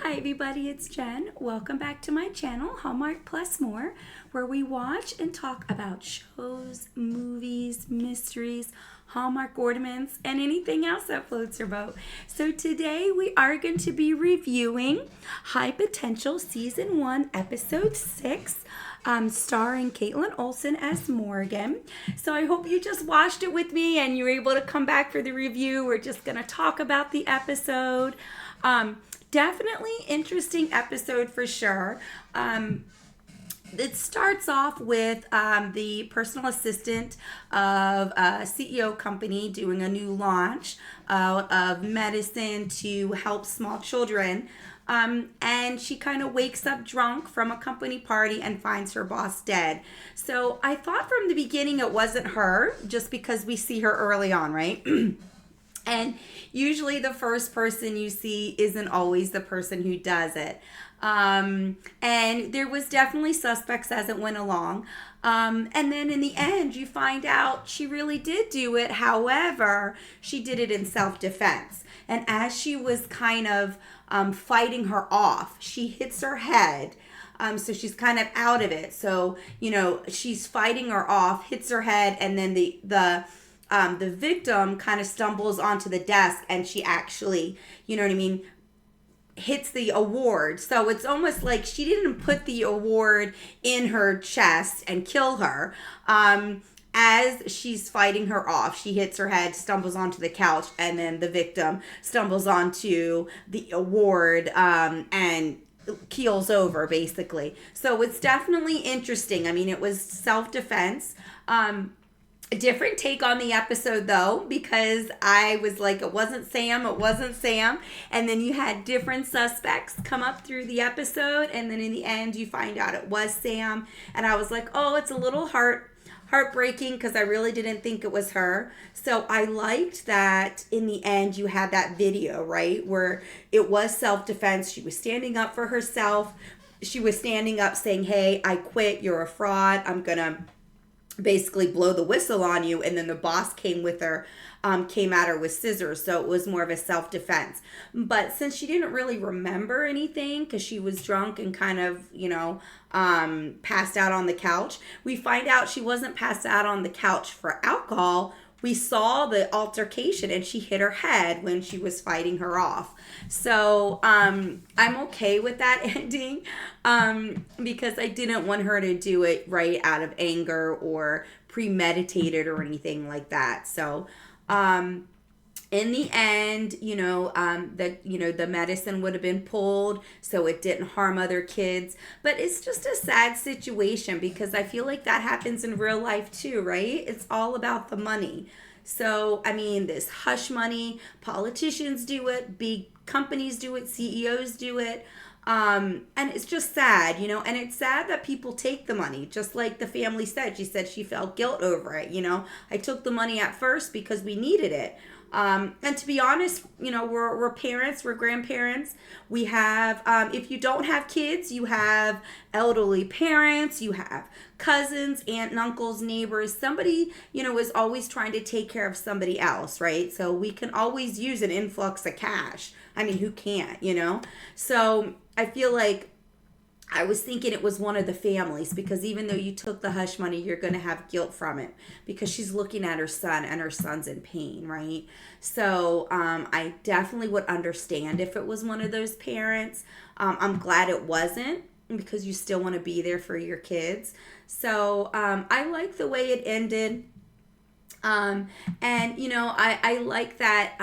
Hi everybody, it's Jen. Welcome back to my channel, Hallmark Plus More, where we watch and talk about shows, movies, mysteries, Hallmark ornaments, and anything else that floats your boat. So today we are going to be reviewing High Potential Season 1, Episode 6, starring Caitlin Olsen as Morgan. So I hope you just watched it with me and you were able to come back for the review. We're just going to talk about the episode. Definitely interesting episode for sure. It starts off with the personal assistant of a CEO company doing a new launch of medicine to help small children. And she kind of wakes up drunk from a company party and finds her boss dead. So I thought from the beginning it wasn't her, just because we see her early on, right? And usually the first person you see isn't always the person who does it. And there was definitely suspects as it went along. And then in the end, you find out she really did do it. However, she did it in self-defense. And as she was kind of fighting her off, she hits her head. So she's kind of out of it. So, she's fighting her off, hits her head, and then the victim kind of stumbles onto the desk and she actually, hits the award. So it's almost like she didn't put the award in her chest and kill her. As she's fighting her off, she hits her head, stumbles onto the couch, and then the victim stumbles onto the award and keels over, basically. So it's definitely interesting. I mean, it was self-defense. A different take on the episode though, because I was like, it wasn't Sam. And then you had different suspects come up through the episode, and then in the end you find out it was Sam. And I was like, oh, it's a little heartbreaking, because I really didn't think it was her. So I liked that in the end you had that video, right, where it was self-defense. She was standing up for herself. She was standing up saying, hey, I quit, you're a fraud, I'm gonna basically blow the whistle on you. And then the boss came at her with scissors. So it was more of a self-defense. But since she didn't really remember anything because she was drunk and kind of, passed out on the couch, we find out she wasn't passed out on the couch for alcohol. We saw the altercation and she hit her head when she was fighting her off. So I'm okay with that ending because I didn't want her to do it right out of anger or premeditated or anything like that. So in the end, the medicine would have been pulled so it didn't harm other kids. But it's just a sad situation because I feel like that happens in real life too, right? It's all about the money. So, I mean, this hush money, politicians do it, big companies do it, CEOs do it. And it's just sad, and it's sad that people take the money, just like the family said. She said she felt guilt over it. I took the money at first because we needed it. And to be honest, we're parents, we're grandparents. We have, if you don't have kids, you have elderly parents, you have cousins, aunt and uncles, neighbors. Somebody, is always trying to take care of somebody else, right? So we can always use an influx of cash. I mean, who can't, So I feel like I was thinking it was one of the families, because even though you took the hush money, you're going to have guilt from it because she's looking at her son and her son's in pain, right? So I definitely would understand if it was one of those parents. I'm glad it wasn't, because you still want to be there for your kids. So I like the way it ended. I like that,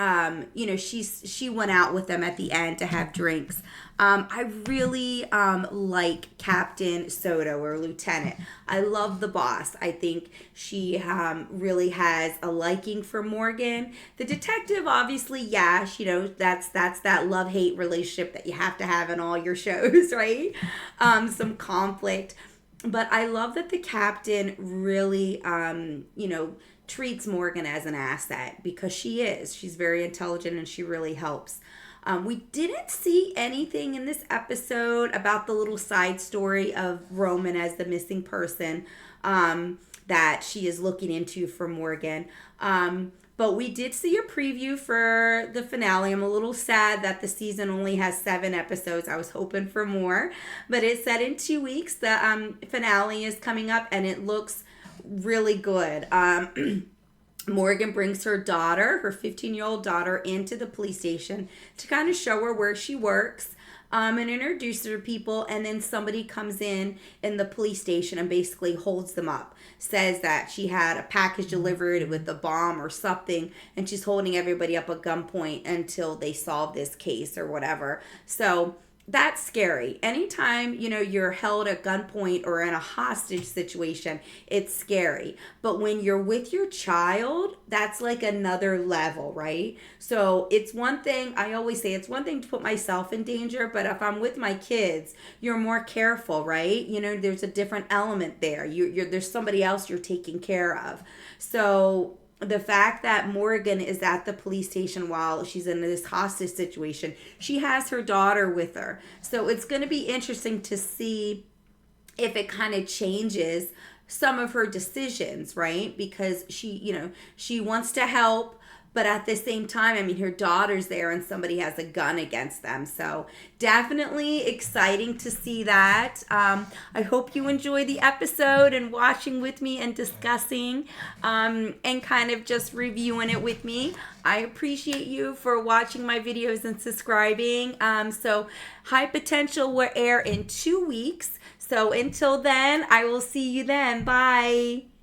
she went out with them at the end to have drinks. I really like Captain Soto, or Lieutenant. I love the boss. I think she really has a liking for Morgan. The detective, obviously, yeah, that's that love-hate relationship that you have to have in all your shows, right? Some conflict. But I love that the captain really, treats Morgan as an asset, because she's very intelligent and she really helps. We didn't see anything in this episode about the little side story of Roman as the missing person that she is looking into for Morgan. But we did see a preview for the finale. I'm a little sad that the season only has 7 episodes. I was hoping for more. But it said in 2 weeks the finale is coming up, and it looks really good. Morgan brings her daughter, her 15-year-old daughter, into the police station to kind of show her where she works. And introduce her to people, and then somebody comes in the police station and basically holds them up, says that she had a package delivered with a bomb or something, and she's holding everybody up at gunpoint until they solve this case or whatever. So that's scary. Anytime, you're held at gunpoint or in a hostage situation, it's scary. But when you're with your child, that's like another level, right? So it's one thing, I always say, it's one thing to put myself in danger, but if I'm with my kids, you're more careful, right? There's a different element there. There's somebody else you're taking care of. So the fact that Morgan is at the police station while she's in this hostage situation, she has her daughter with her. So it's going to be interesting to see if it kind of changes some of her decisions, right? Because she wants to help, but at the same time, her daughter's there and somebody has a gun against them. So definitely exciting to see that. I hope you enjoyed the episode and watching with me and discussing and kind of just reviewing it with me. I appreciate you for watching my videos and subscribing. So High Potential will air in 2 weeks. So until then, I will see you then. Bye.